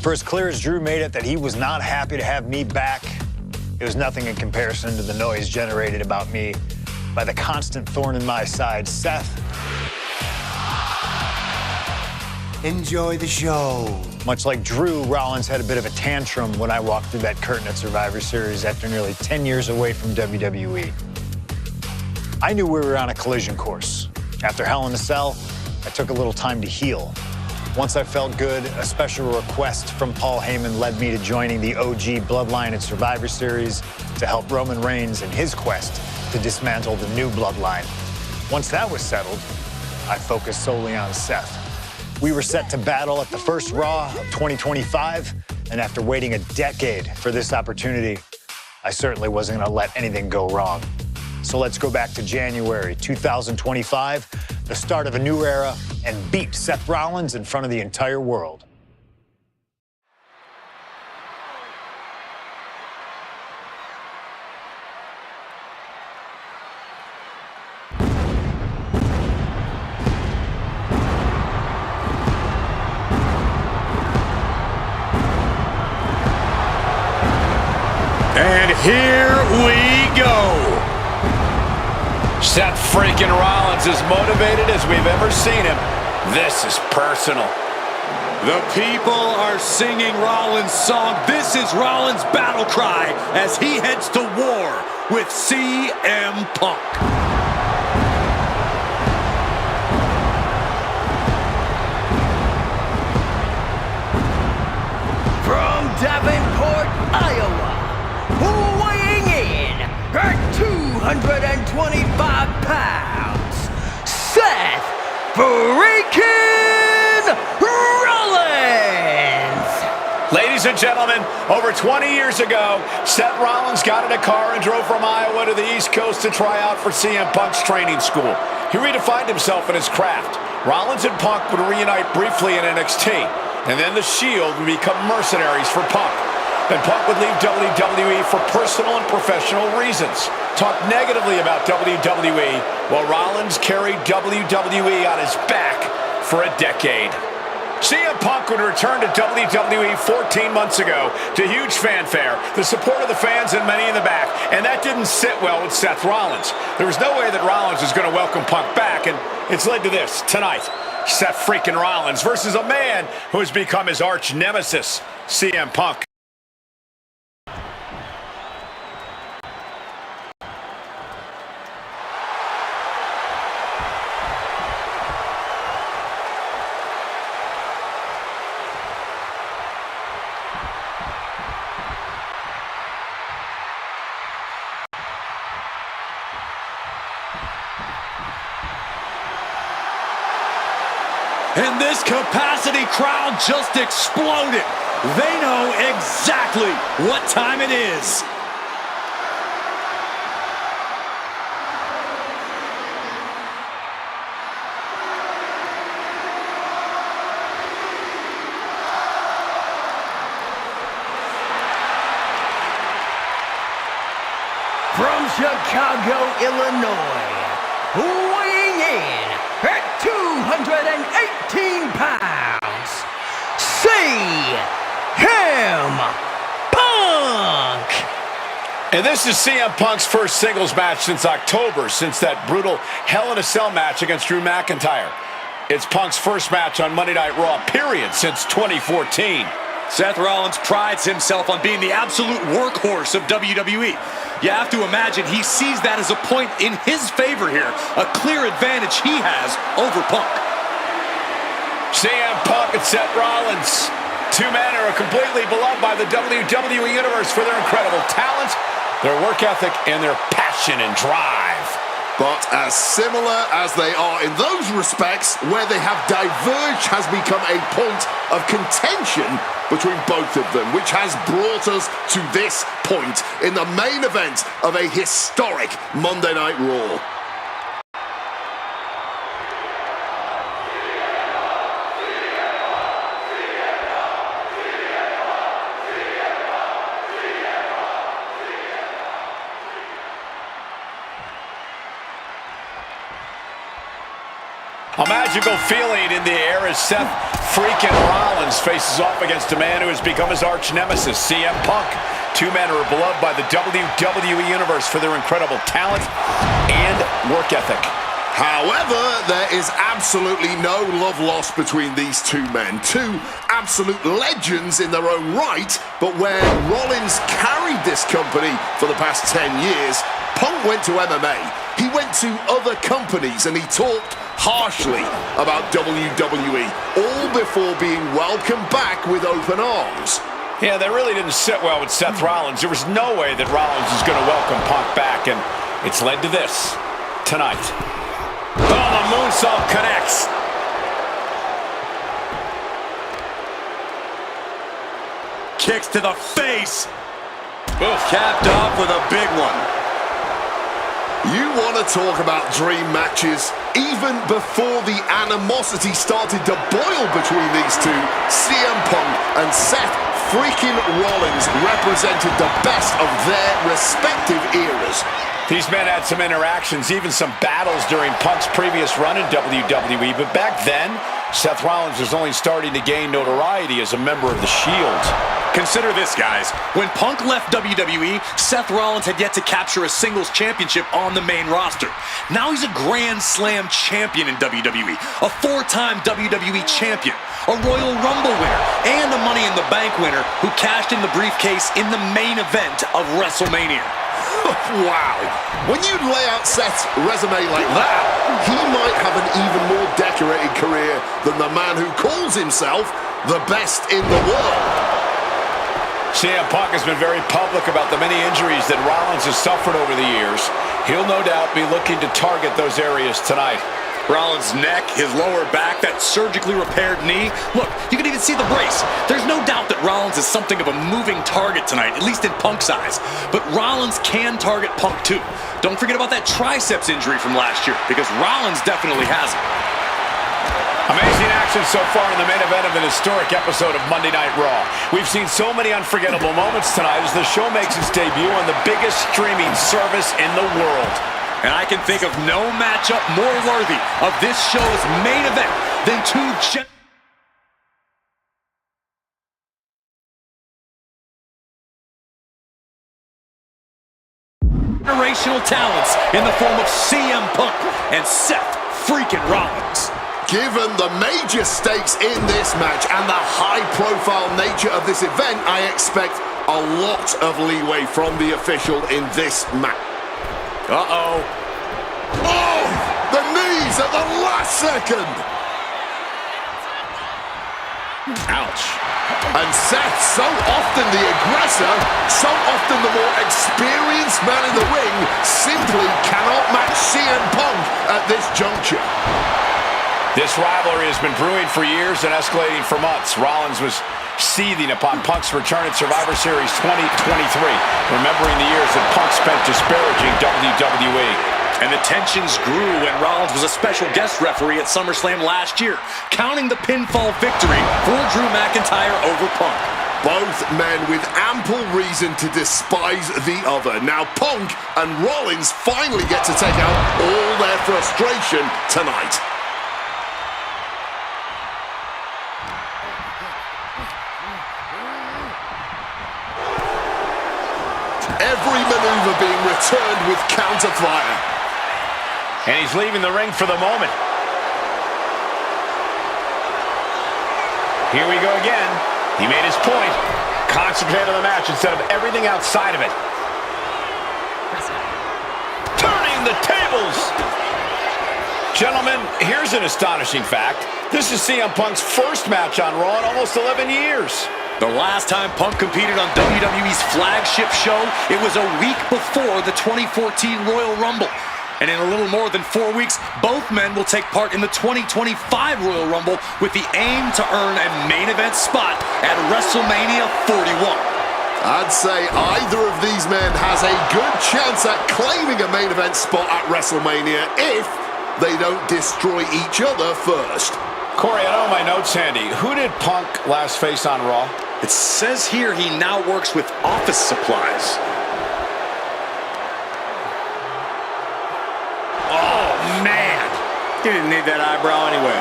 For as clear as Drew made it that he was not happy to have me back, it was nothing in comparison to the noise generated about me by the constant thorn in my side, Seth. Enjoy the show. Much like Drew, Rollins had a bit of a tantrum when I walked through that curtain at Survivor Series after nearly 10 years away from WWE. I knew we were on a collision course. After Hell in a Cell, I took a little time to heal. Once I felt good, a special request from Paul Heyman led me to joining the OG Bloodline at Survivor Series to help Roman Reigns in his quest to dismantle the new Bloodline. Once that was settled, I focused solely on Seth. We were set to battle at the first Raw of 2025, and after waiting a decade for this opportunity, I certainly wasn't gonna let anything go wrong. So let's go back to January 2025, the start of a new era, and beat Seth Rollins in front of the entire world. And here we go. Seth freaking Rollins as motivated as we've ever seen him. This is personal. The people are singing Rollins' song. This is Rollins' battle cry as he heads to war with CM Punk. From Davenport, Iowa, weighing in at 225 pounds, Seth freaking Rollins! Ladies and gentlemen, over 20 years ago, Seth Rollins got in a car and drove from Iowa to the East Coast to try out for CM Punk's training school. He redefined himself in his craft. Rollins and Punk would reunite briefly in NXT, and then the Shield would become mercenaries for Punk. And Punk would leave WWE for personal and professional reasons. Talk negatively about WWE while Rollins carried WWE on his back for a decade. CM Punk would return to WWE 14 months ago to huge fanfare, the support of the fans and many in the back, and that didn't sit well with Seth Rollins. There was no way that Rollins was going to welcome Punk back, and it's led to this tonight. Seth freaking Rollins versus a man who has become his arch nemesis, CM Punk. And this capacity crowd just exploded. They know exactly what time it is. From Chicago, Illinois, weighing in at 218 pounds, CM Punk! And this is CM Punk's first singles match since October, since that brutal Hell in a Cell match against Drew McIntyre. It's Punk's first match on Monday Night Raw, period, since 2014. Seth Rollins prides himself on being the absolute workhorse of WWE. You have to imagine he sees that as a point in his favor here, a clear advantage he has over Punk. CM Punk and Seth Rollins, two men who are completely beloved by the WWE Universe for their incredible talent, their work ethic, and their passion and drive. But as similar as they are in those respects, where they have diverged has become a point of contention between both of them, which has brought us to this point in the main event of a historic Monday Night Raw. A magical feeling in the air as Seth freaking Rollins faces off against a man who has become his arch nemesis, CM Punk. Two men who are beloved by the WWE Universe for their incredible talent and work ethic. However, there is absolutely no love lost between these two men. Two absolute legends in their own right, but where Rollins carried this company for the past 10 years, Punk went to MMA. He went to other companies and he talked harshly about WWE, all before being welcomed back with open arms. Yeah, that really didn't sit well with Seth Rollins. There was no way that Rollins was going to welcome Punk back, and it's led to this tonight. Oh, the moonsault connects. Kicks to the face. Oof, capped off with a big one. You want to talk about dream matches? Even before the animosity started to boil between these two, CM Punk and Seth freaking Rollins represented the best of their respective eras. These men had some interactions, even some battles during Punk's previous run in WWE, but back then, Seth Rollins was only starting to gain notoriety as a member of the Shield. Consider this, guys. When Punk left WWE, Seth Rollins had yet to capture a singles championship on the main roster. Now he's a Grand Slam champion in WWE, a four-time WWE champion, a Royal Rumble winner, and a Money in the Bank winner who cashed in the briefcase in the main event of WrestleMania. Wow. When you lay out Seth's resume like that, he might have an even more decorated career than the man who calls himself the best in the world. CM Punk has been very public about the many injuries that Rollins has suffered over the years. He'll no doubt be looking to target those areas tonight. Rollins' neck, his lower back, that surgically repaired knee. Look, you can even see the brace. There's no doubt that Rollins is something of a moving target tonight, at least in Punk's eyes. But Rollins can target Punk too. Don't forget about that triceps injury from last year, because Rollins definitely has it. Amazing action so far in the main event of an historic episode of Monday Night Raw. We've seen so many unforgettable moments tonight as the show makes its debut on the biggest streaming service in the world. And I can think of no matchup more worthy of this show's main event than two generational talents in the form of CM Punk and Seth freaking Rollins. Given the major stakes in this match and the high-profile nature of this event, I expect a lot of leeway from the official in this match. Uh-oh. Oh! The knees at the last second! Ouch. And Seth, so often the aggressor, so often the more experienced man in the ring, simply cannot match CM Punk at this juncture. This rivalry has been brewing for years and escalating for months. Rollins was seething upon Punk's return at Survivor Series 2023, remembering the years that Punk spent disparaging WWE. And the tensions grew when Rollins was a special guest referee at SummerSlam last year, counting the pinfall victory for Drew McIntyre over Punk. Both men with ample reason to despise the other. Now Punk and Rollins finally get to take out all their frustration tonight. Every maneuver being returned with counter-fire. And he's leaving the ring for the moment. Here we go again. He made his point. Concentrate on the match instead of everything outside of it. Turning the tables. Gentlemen, here's an astonishing fact. This is CM Punk's first match on Raw in almost 11 years. The last time Punk competed on WWE's flagship show, it was a week before the 2014 Royal Rumble. And in a little more than 4 weeks, both men will take part in the 2025 Royal Rumble with the aim to earn a main event spot at WrestleMania 41. I'd say either of these men has a good chance at claiming a main event spot at WrestleMania if they don't destroy each other first. Corey, I don't have my notes handy. Who did Punk last face on Raw? It says here he now works with office supplies. Oh, man. He didn't need that eyebrow anyway.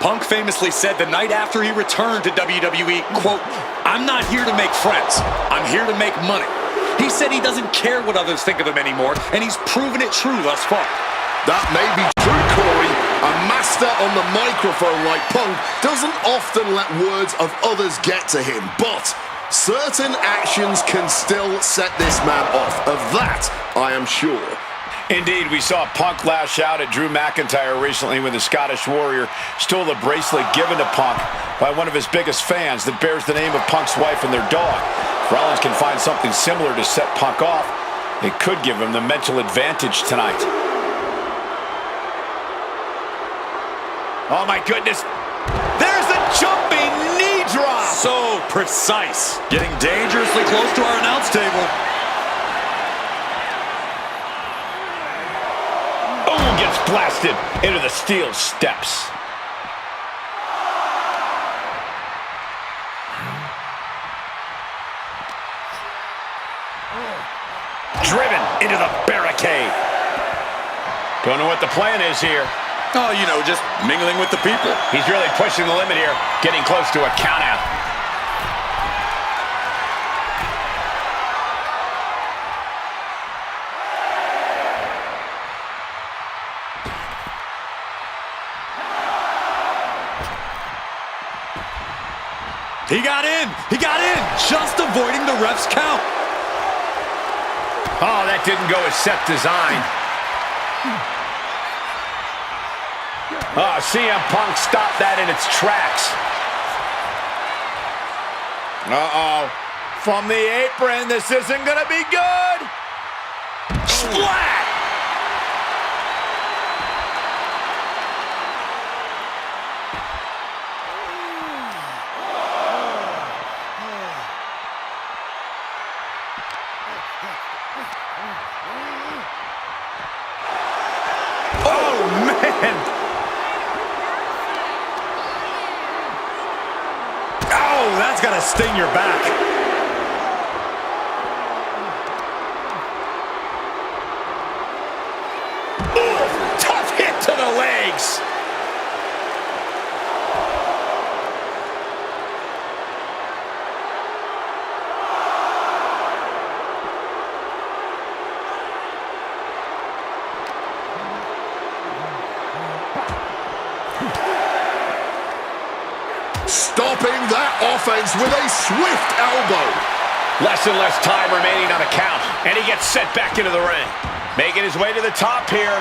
Punk famously said the night after he returned to WWE, quote, "I'm not here to make friends. I'm here to make money." He said he doesn't care what others think of him anymore, and he's proven it true thus far. That may be true, Corey. A master on the microphone like Punk doesn't often let words of others get to him, but certain actions can still set this man off. Of that, I am sure. Indeed, we saw Punk lash out at Drew McIntyre recently when the Scottish Warrior stole the bracelet given to Punk by one of his biggest fans that bears the name of Punk's wife and their dog. If Rollins can find something similar to set Punk off, it could give him the mental advantage tonight. Oh my goodness. There's the jumping knee drop. So precise. Getting dangerously close to our announce table. Oh, gets blasted into the steel steps. Driven into the barricade. Don't know what the plan is here. Oh, you know, just mingling with the people. He's really pushing the limit here, getting close to a countout. He got in! He got in! Just avoiding the ref's count. Oh, that didn't go as Seth designed. Oh, CM Punk stopped that in its tracks. Uh-oh. From the apron, this isn't going to be good. Splat! Oh, man! Oh, that's got to sting your back. Ooh, tough hit to the legs. Stopping that offense with a swift elbow. Less and less time remaining on the count, and he gets set back into the ring. Making his way to the top here.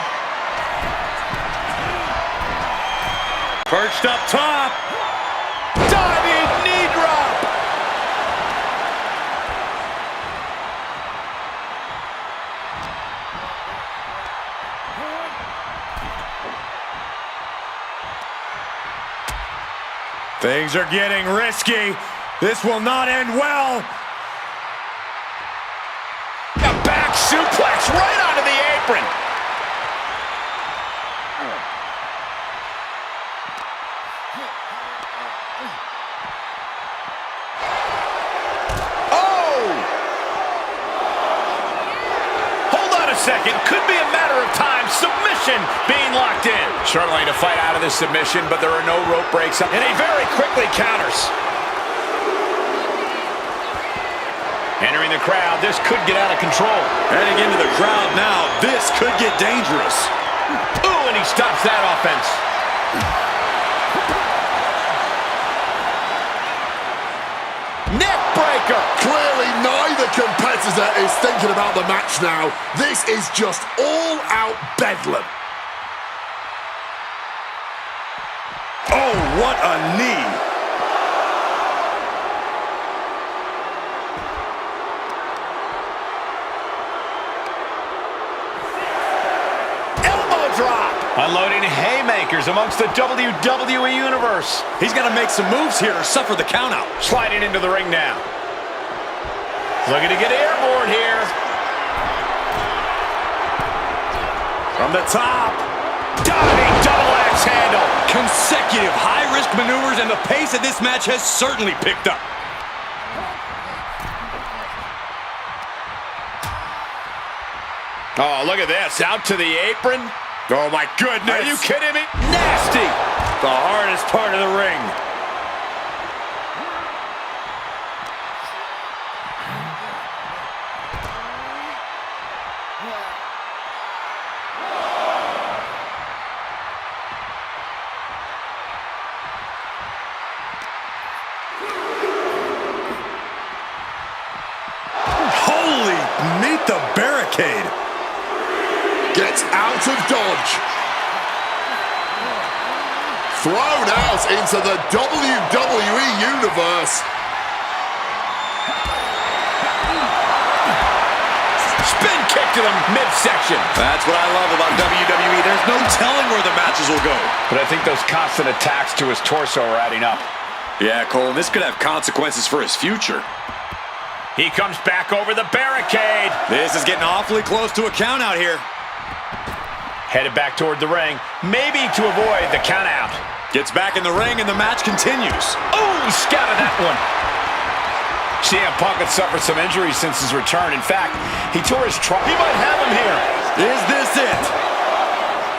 Perched up top. Diving knee drop. Things are getting risky. This will not end well. A back suplex right onto the apron. Oh! Hold on a second. Could be a matter of time. Submission being locked in. Struggling to fight out of this submission, but there are no rope breaks. And he very quickly counters. Entering the crowd, this could get out of control. Heading into the crowd now, this could get dangerous. Ooh, and he stops that offense. Neck breaker. Clearly, neither competitor is thinking about the match now. This is just all-out bedlam. Oh, what a knee. Elbow drop. Unloading haymakers amongst the WWE Universe. He's got to make some moves here or suffer the countout. Sliding into the ring now. Looking to get airborne here. From the top. Diving double axe handle. Consecutive high-risk maneuvers, and the pace of this match has certainly picked up. Oh, look at this. Out to the apron. Oh my goodness. Are you kidding me? Nasty. The hardest part of the ring. Holy, meet the barricade. Gets out of dodge. Thrown out into the WWE Universe. Spin kick to the midsection. That's what I love about WWE. There's no telling where the matches will go. But I think those constant attacks to his torso are adding up. Yeah, Cole, and this could have consequences for his future. He comes back over the barricade. This is getting awfully close to a count out here. Headed back toward the ring, maybe to avoid the count out. Gets back in the ring and the match continues. Oh, he scouted that one. CM Punk had suffered some injuries since his return. In fact, he tore his tricep. He might have him here. Is this it?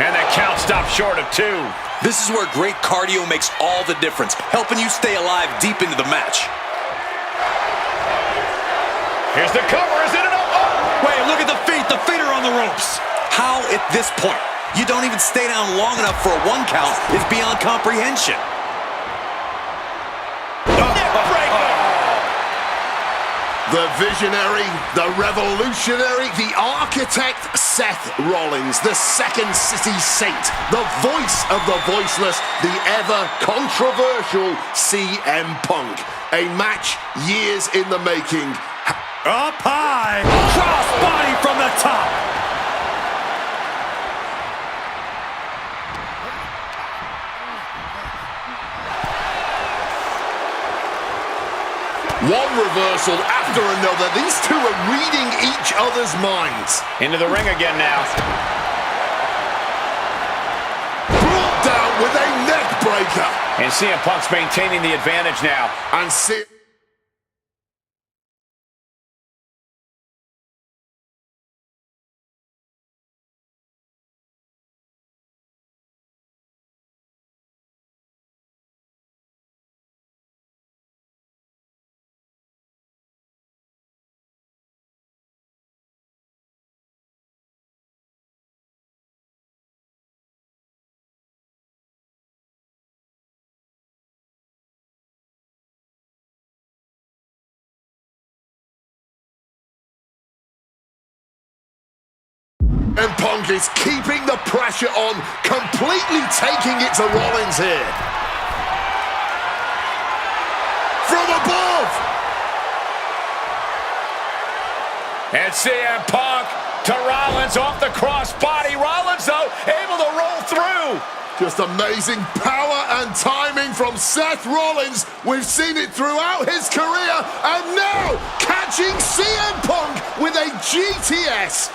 And the count stopped short of 2. This is where great cardio makes all the difference, helping you stay alive deep into the match. Here's the cover. Is it enough? Oh! Wait, look at the feet. The feet are on the ropes. How at this point you don't even stay down long enough for a 1 count is beyond comprehension. The visionary, the revolutionary, the architect, Seth Rollins, the Second City Saint, the voice of the voiceless, the ever-controversial CM Punk. A match years in the making. Up high, cross body from the top. One reversal after another. These two are reading each other's minds. Into the ring again now. Brought down with a neck breaker. And CM Punk's maintaining the advantage now. And see. And Punk is keeping the pressure on, completely taking it to Rollins here. From above! And CM Punk to Rollins off the crossbody. Rollins, though, able to roll through. Just amazing power and timing from Seth Rollins. We've seen it throughout his career, and now catching CM Punk with a GTS.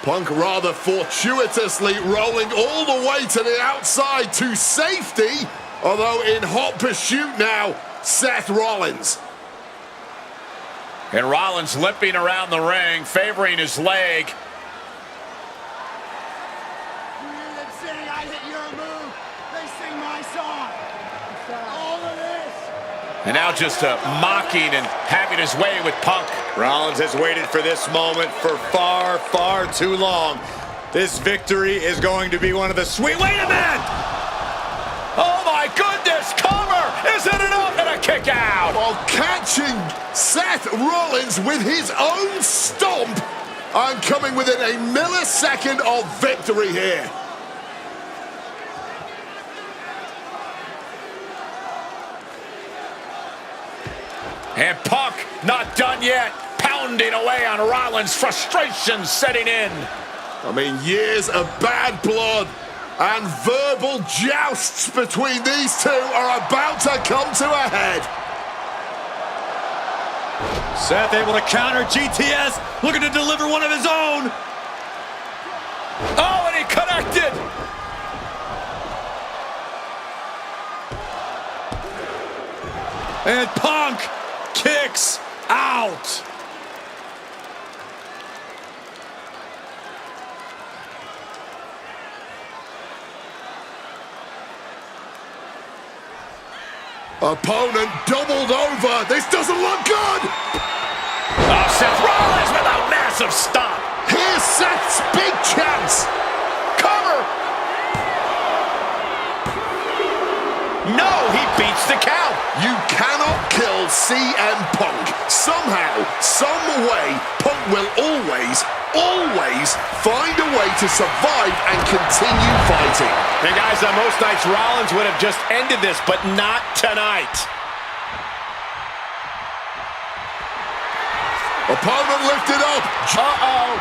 Punk rather fortuitously rolling all the way to the outside to safety, although in hot pursuit now, Seth Rollins. And Rollins limping around the ring, favoring his leg. And now just mocking and having his way with Punk. Rollins has waited for this moment for far, far too long. This victory is going to be one of the sweet... Wait a minute! Oh my goodness! Cover! Is it enough? And a kick out! While catching Seth Rollins with his own stomp, and coming within a millisecond of victory here. And Punk not done yet, pounding away on Rollins, frustration setting in. I mean, years of bad blood and verbal jousts between these two are about to come to a head. Seth able to counter GTS, looking to deliver one of his own. Oh, and he connected. And Punk kicks out. Opponent doubled over. This doesn't look good. Oh, Seth Rollins with a massive stomp. Here's Seth's big chance. Cover. No, he beats the count. You cannot kill CM Punk. Somehow, some way, Punk will always find a way to survive and continue fighting. And guys, on most nights, Rollins would have just ended this, but not tonight. Opponent lifted up. Uh-oh.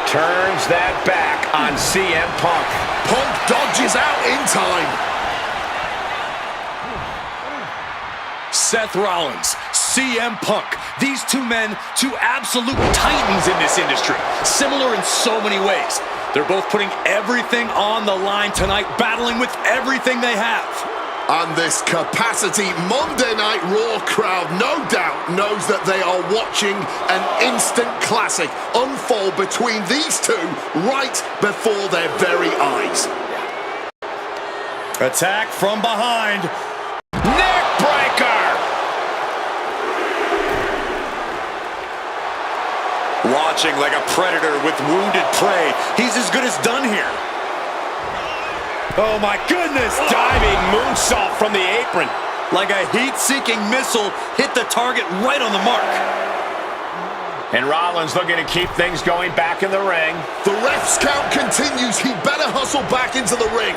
Turns that back on CM Punk. Punk dodges out in time. Seth Rollins, CM Punk. These two men, two absolute titans in this industry. Similar in so many ways. They're both putting everything on the line tonight, battling with everything they have. And this capacity Monday Night Raw crowd no doubt knows that they are watching an instant classic unfold between these two right before their very eyes. Attack from behind. Neck breaker. Watching like a predator with wounded prey. He's as good as done here. Oh my goodness! Diving moonsault from the apron. Like a heat-seeking missile, hit the target right on the mark. And Rollins looking to keep things going back in the ring. The ref's count continues. He better hustle back into the ring.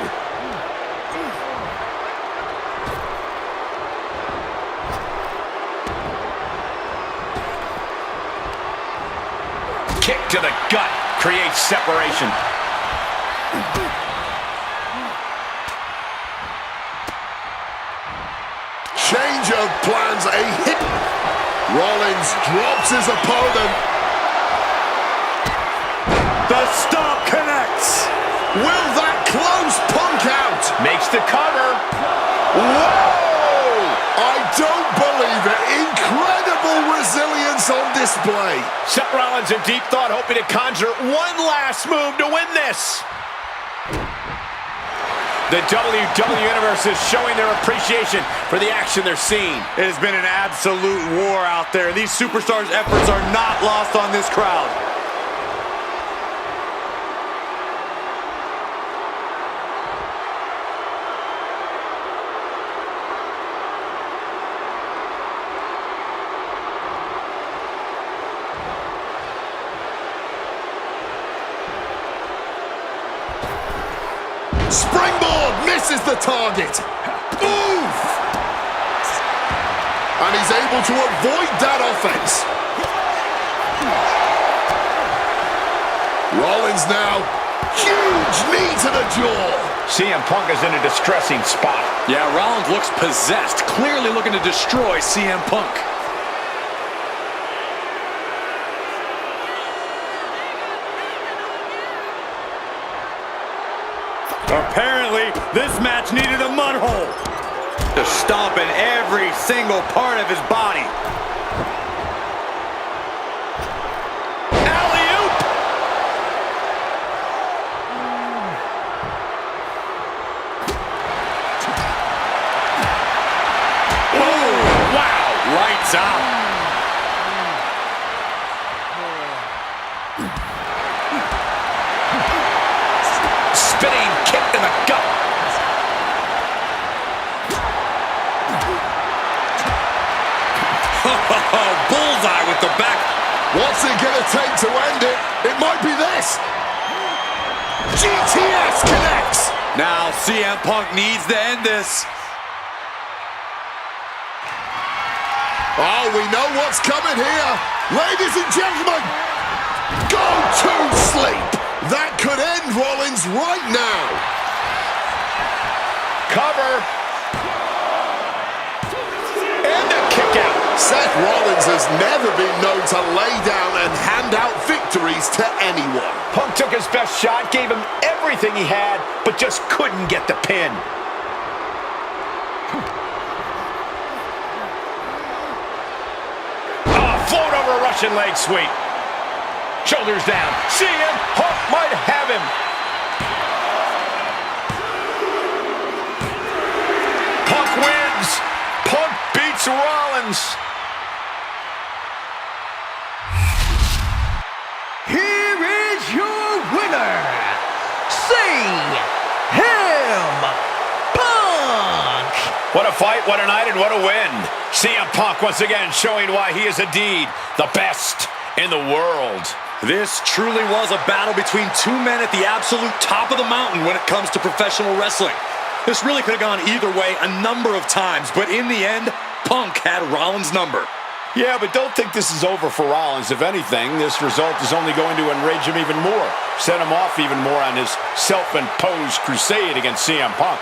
Kick to the gut creates separation. Change of plans, a hit. Rollins drops his opponent. The stomp connects. Will that close Punk out? Makes the cover. Whoa! I don't believe it. Incredible resilience on display. Seth Rollins in deep thought, hoping to conjure one last move to win this. The WWE Universe is showing their appreciation for the action they're seeing. It has been an absolute war out there. These superstars' efforts are not lost on this crowd. Springboard misses the target. Oof! And he's able to avoid that offense. Rollins now. Huge knee to the jaw. CM Punk is in a distressing spot. Yeah, Rollins looks possessed, clearly looking to destroy CM Punk. Apparently, this match needed a mud hole. Just stomping every single part of his body. Alley-oop! Oh, wow! Lights out. Spinning kick in the gut. Bullseye with the back. What's it gonna take to end it? It might be this. GTS connects. Now CM Punk needs to end this. Oh, we know what's coming here. Ladies and gentlemen, go to sleep. That could end Rollins right now. Cover. And a kick out. Seth Rollins has never been known to lay down and hand out victories to anyone. Punk took his best shot, gave him everything he had, but just couldn't get the pin. Float over a Russian leg sweep. Shoulders down. CM Punk might have him. It's Rollins. Here is your winner, CM Punk! What a fight, what a night, and what a win. CM Punk once again showing why he is indeed the best in the world. This truly was a battle between two men at the absolute top of the mountain when it comes to professional wrestling. This really could have gone either way a number of times, but in the end, Punk had Rollins' number. Yeah, but don't think this is over for Rollins. If anything, this result is only going to enrage him even more, set him off even more on his self-imposed crusade against CM Punk.